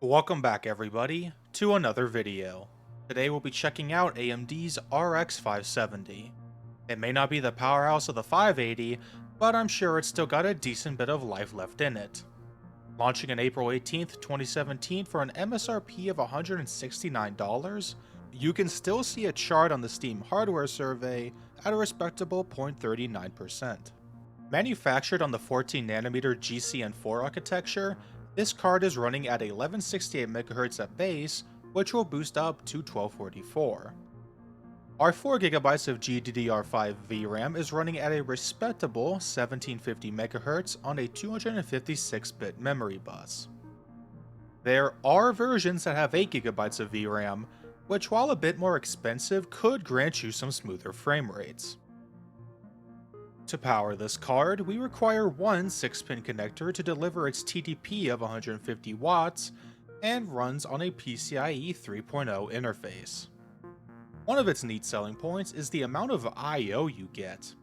Welcome back everybody to another video. Today we'll be checking out AMD's RX-570. It may not be the powerhouse of the 580, but I'm sure it's still got a decent bit of life left in it. Launching on April 18th, 2017 for an MSRP of $169, you can still see a chart on the Steam hardware survey at a respectable 0.39%. Manufactured on the 14nm GCN4 architecture, this card is running at 1168 MHz at base, which will boost up to 1244. Our 4GB of GDDR5 VRAM is running at a respectable 1750 MHz on a 256-bit memory bus. There are versions that have 8GB of VRAM, which while a bit more expensive could grant you some smoother frame rates. To power this card, we require one 6-pin connector to deliver its TDP of 150 watts and runs on a PCIe 3.0 interface. One of its neat selling points is the amount of I/O you get.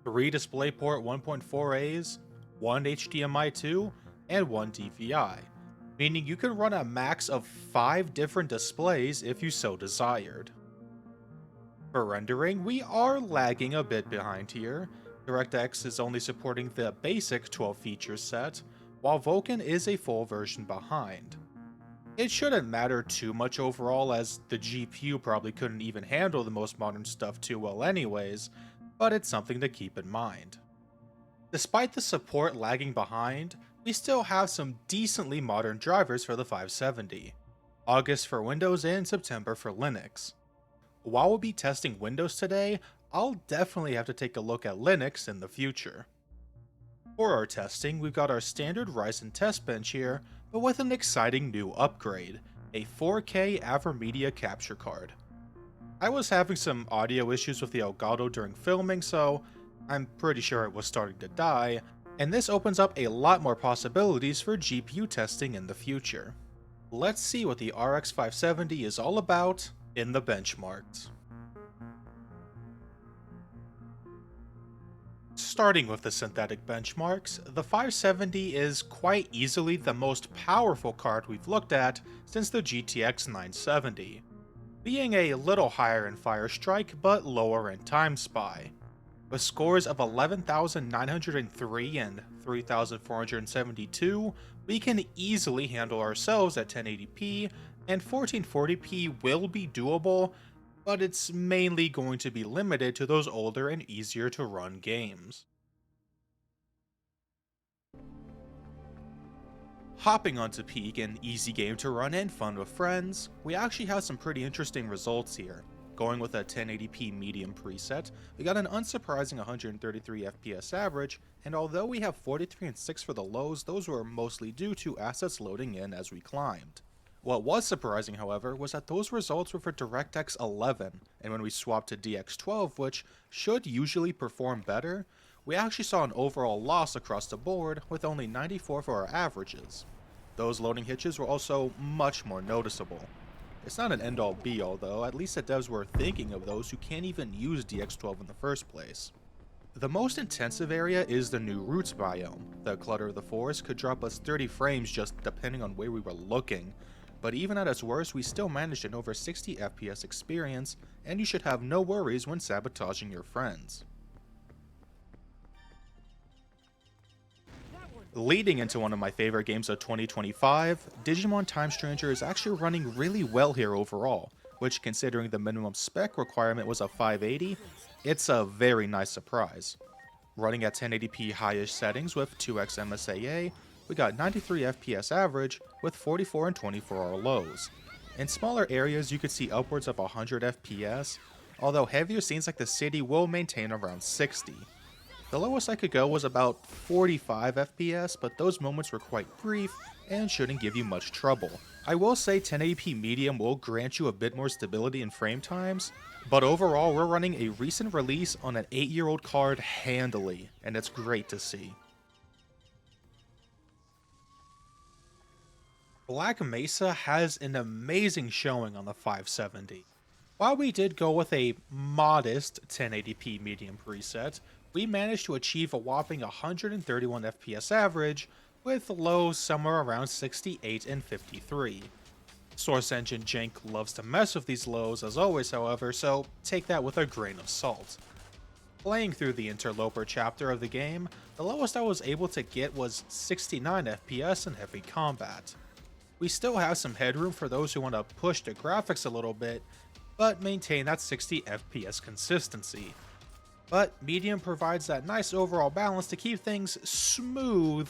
3 DisplayPort 1.4As, 1 HDMI 2, and 1 DVI, meaning you can run a max of 5 different displays if you so desired. For rendering, we are lagging a bit behind here. DirectX is only supporting the basic 12 feature set, while Vulkan is a full version behind. It shouldn't matter too much overall, as the GPU probably couldn't even handle the most modern stuff too well anyways, but it's something to keep in mind. Despite the support lagging behind, we still have some decently modern drivers for the 570. August for Windows and September for Linux. While we'll be testing Windows today, I'll definitely have to take a look at Linux in the future. For our testing, we've got our standard Ryzen test bench here, but with an exciting new upgrade, a 4K AverMedia capture card. I was having some audio issues with the Elgato during filming, so I'm pretty sure it was starting to die, and this opens up a lot more possibilities for GPU testing in the future. Let's see what the RX 570 is all about in the benchmarks. Starting with the synthetic benchmarks, the 570 is quite easily the most powerful card we've looked at since the GTX 970, being a little higher in Firestrike but lower in TimeSpy. With scores of 11,903 and 3,472, we can easily handle ourselves at 1080p, and 1440p will be doable, but it's mainly going to be limited to those older and easier to run games. Hopping onto Peak, an easy game to run and fun with friends, we actually have some pretty interesting results here. Going with a 1080p medium preset, we got an unsurprising 133 FPS average, and although we have 43 and 6 for the lows, those were mostly due to assets loading in as we climbed. What was surprising, however, was that those results were for DirectX 11, and when we swapped to DX12, which should usually perform better, we actually saw an overall loss across the board with only 94 for our averages. Those loading hitches were also much more noticeable. It's not an end-all be-all though, at least the devs were thinking of those who can't even use DX12 in the first place. The most intensive area is the new roots biome. The clutter of the forest could drop us 30 frames just depending on where we were looking, but even at its worst we still managed an over 60 FPS experience, and you should have no worries when sabotaging your friends. Leading into one of my favorite games of 2025, Digimon Time Stranger is actually running really well here overall, which considering the minimum spec requirement was a 580, it's a very nice surprise. Running at 1080p high-ish settings with 2x MSAA, we got 93 FPS average with 44 and 20 for our lows. In smaller areas you could see upwards of 100 FPS, although heavier scenes like the city will maintain around 60. The lowest I could go was about 45 FPS, but those moments were quite brief and shouldn't give you much trouble. I will say 1080p medium will grant you a bit more stability in frame times, but overall we're running a recent release on an 8-year-old card handily, and it's great to see. Black Mesa has an amazing showing on the 570. While we did go with a modest 1080p medium preset, we managed to achieve a whopping 131 FPS average with lows somewhere around 68 and 53. Source Engine jank loves to mess with these lows as always, however, so take that with a grain of salt. Playing through the Interloper chapter of the game, the lowest I was able to get was 69 FPS in heavy combat. We still have some headroom for those who want to push the graphics a little bit, but maintain that 60 FPS consistency. But medium provides that nice overall balance to keep things smooth,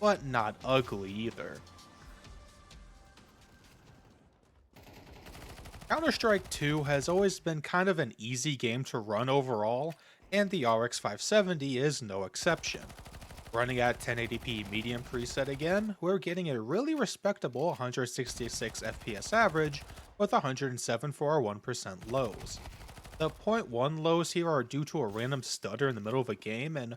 but not ugly either. Counter-Strike 2 has always been kind of an easy game to run overall, and the RX-570 is no exception. Running at 1080p medium preset again, we're getting a really respectable 166 FPS average with 107 for our 1% lows. The 0.1 lows here are due to a random stutter in the middle of a game, and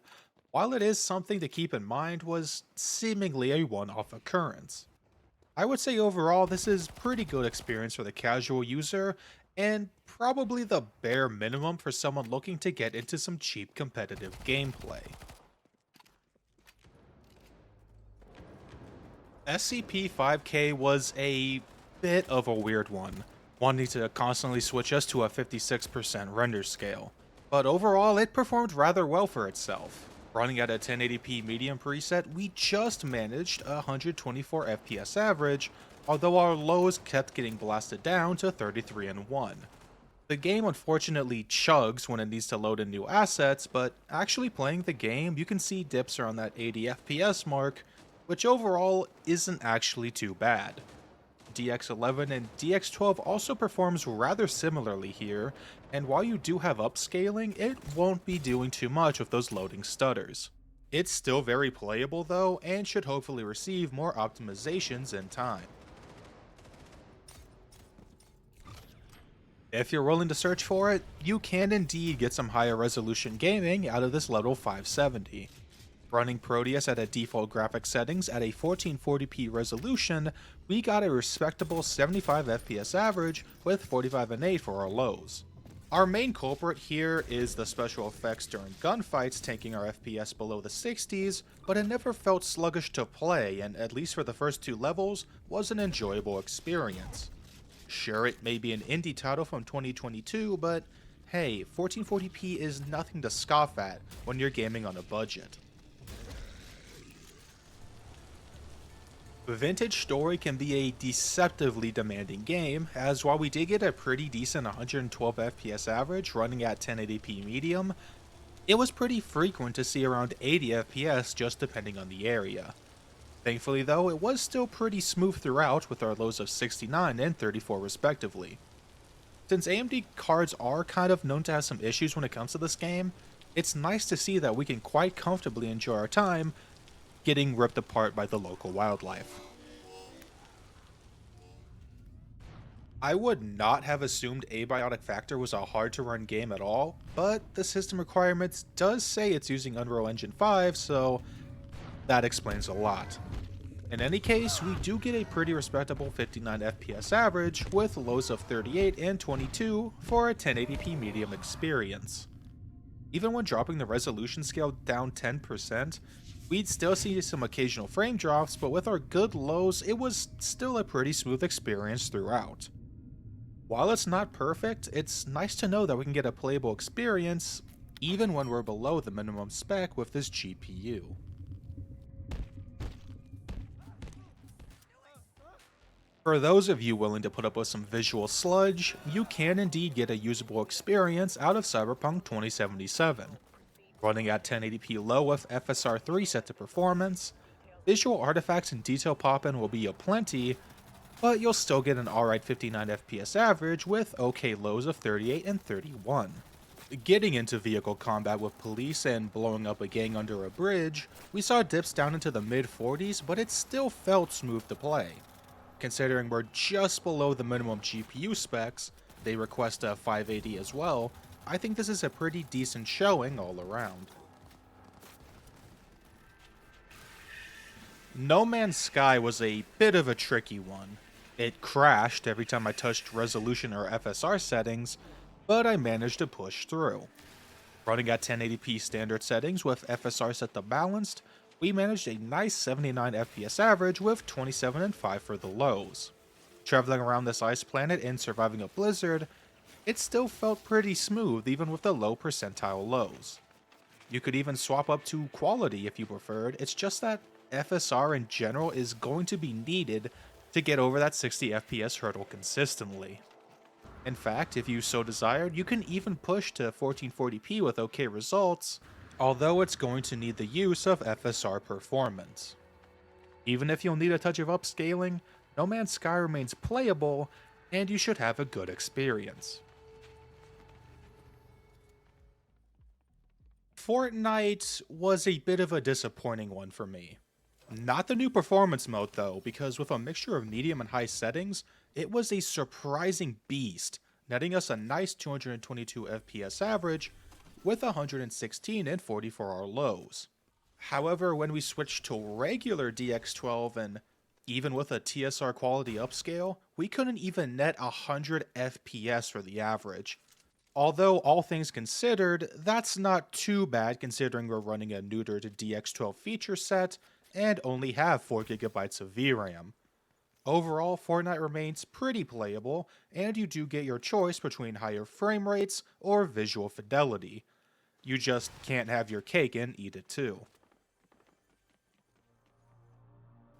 while it is something to keep in mind, was seemingly a one-off occurrence. I would say overall this is pretty good experience for the casual user, and probably the bare minimum for someone looking to get into some cheap competitive gameplay. SCP-5K was a bit of a weird one, wanting to constantly switch us to a 56% render scale, but overall it performed rather well for itself. Running at a 1080p medium preset, we just managed a 124 FPS average, although our lows kept getting blasted down to 33 and 1. The game unfortunately chugs when it needs to load in new assets, but actually playing the game, you can see dips around that 80 FPS mark, which overall isn't actually too bad. DX11 and DX12 also performs rather similarly here, and while you do have upscaling, it won't be doing too much with those loading stutters. It's still very playable though, and should hopefully receive more optimizations in time. If you're willing to search for it, you can indeed get some higher resolution gaming out of this level 570. Running Proteus at a default graphics settings at a 1440p resolution, we got a respectable 75 FPS average with 45 and 8 for our lows. Our main culprit here is the special effects during gunfights taking our FPS below the 60s, but it never felt sluggish to play, and at least for the first two levels, was an enjoyable experience. Sure, it may be an indie title from 2022, but hey, 1440p is nothing to scoff at when you're gaming on a budget. Vintage Story can be a deceptively demanding game, as while we did get a pretty decent 112 FPS average running at 1080p medium, it was pretty frequent to see around 80 FPS just depending on the area. Thankfully though, it was still pretty smooth throughout with our lows of 69 and 34 respectively. Since AMD cards are kind of known to have some issues when it comes to this game, it's nice to see that we can quite comfortably enjoy our time getting ripped apart by the local wildlife. I would not have assumed Abiotic Factor was a hard to run game at all, but the system requirements does say it's using Unreal Engine 5, so that explains a lot. In any case, we do get a pretty respectable 59 FPS average with lows of 38 and 22 for a 1080p medium experience. Even when dropping the resolution scale down 10%, we'd still see some occasional frame drops, but with our good lows, it was still a pretty smooth experience throughout. While it's not perfect, it's nice to know that we can get a playable experience even when we're below the minimum spec with this GPU. For those of you willing to put up with some visual sludge, you can indeed get a usable experience out of Cyberpunk 2077. Running at 1080p low with FSR 3 set to performance, visual artifacts and detail pop-in will be aplenty, but you'll still get an alright 59 FPS average with okay lows of 38 and 31. Getting into vehicle combat with police and blowing up a gang under a bridge, we saw dips down into the mid-40s, but it still felt smooth to play. Considering we're just below the minimum GPU specs, they request a 580 as well, I think this is a pretty decent showing all around. No Man's Sky was a bit of a tricky one. It crashed every time I touched resolution or FSR settings, but I managed to push through. Running at 1080p standard settings with FSR set to balanced, we managed a nice 79 FPS average with 27 and 5 for the lows. Traveling around this ice planet and surviving a blizzard, it still felt pretty smooth even with the low percentile lows. You could even swap up to quality if you preferred, it's just that FSR in general is going to be needed to get over that 60 FPS hurdle consistently. In fact, if you so desired, you can even push to 1440p with okay results, although it's going to need the use of FSR performance. Even if you'll need a touch of upscaling, No Man's Sky remains playable, and you should have a good experience. Fortnite was a bit of a disappointing one for me. Not the new performance mode though, because with a mixture of medium and high settings, it was a surprising beast, netting us a nice 222 FPS average with 116 and 44-hour lows. However, when we switched to regular DX12 and even with a TSR quality upscale, we couldn't even net 100 FPS for the average. Although, all things considered, that's not too bad considering we're running a neutered DX12 feature set and only have 4GB of VRAM. Overall, Fortnite remains pretty playable, and you do get your choice between higher frame rates or visual fidelity. You just can't have your cake and eat it too.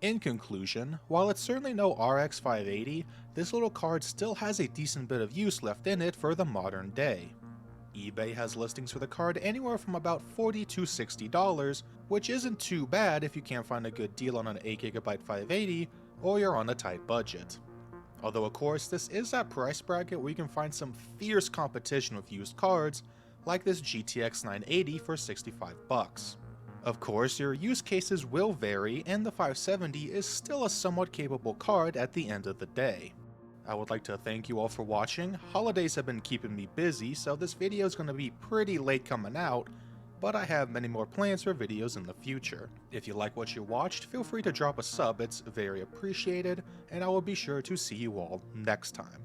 In conclusion, while it's certainly no RX-580, this little card still has a decent bit of use left in it for the modern day. eBay has listings for the card anywhere from about $40 to $60, which isn't too bad if you can't find a good deal on an 8GB 580 or you're on a tight budget. Although of course this is that price bracket where you can find some fierce competition with used cards, like this GTX 980 for $65. Of course, your use cases will vary, and the 570 is still a somewhat capable card at the end of the day. I would like to thank you all for watching. Holidays have been keeping me busy, so this video is going to be pretty late coming out, but I have many more plans for videos in the future. If you like what you watched, feel free to drop a sub, it's very appreciated, and I will be sure to see you all next time.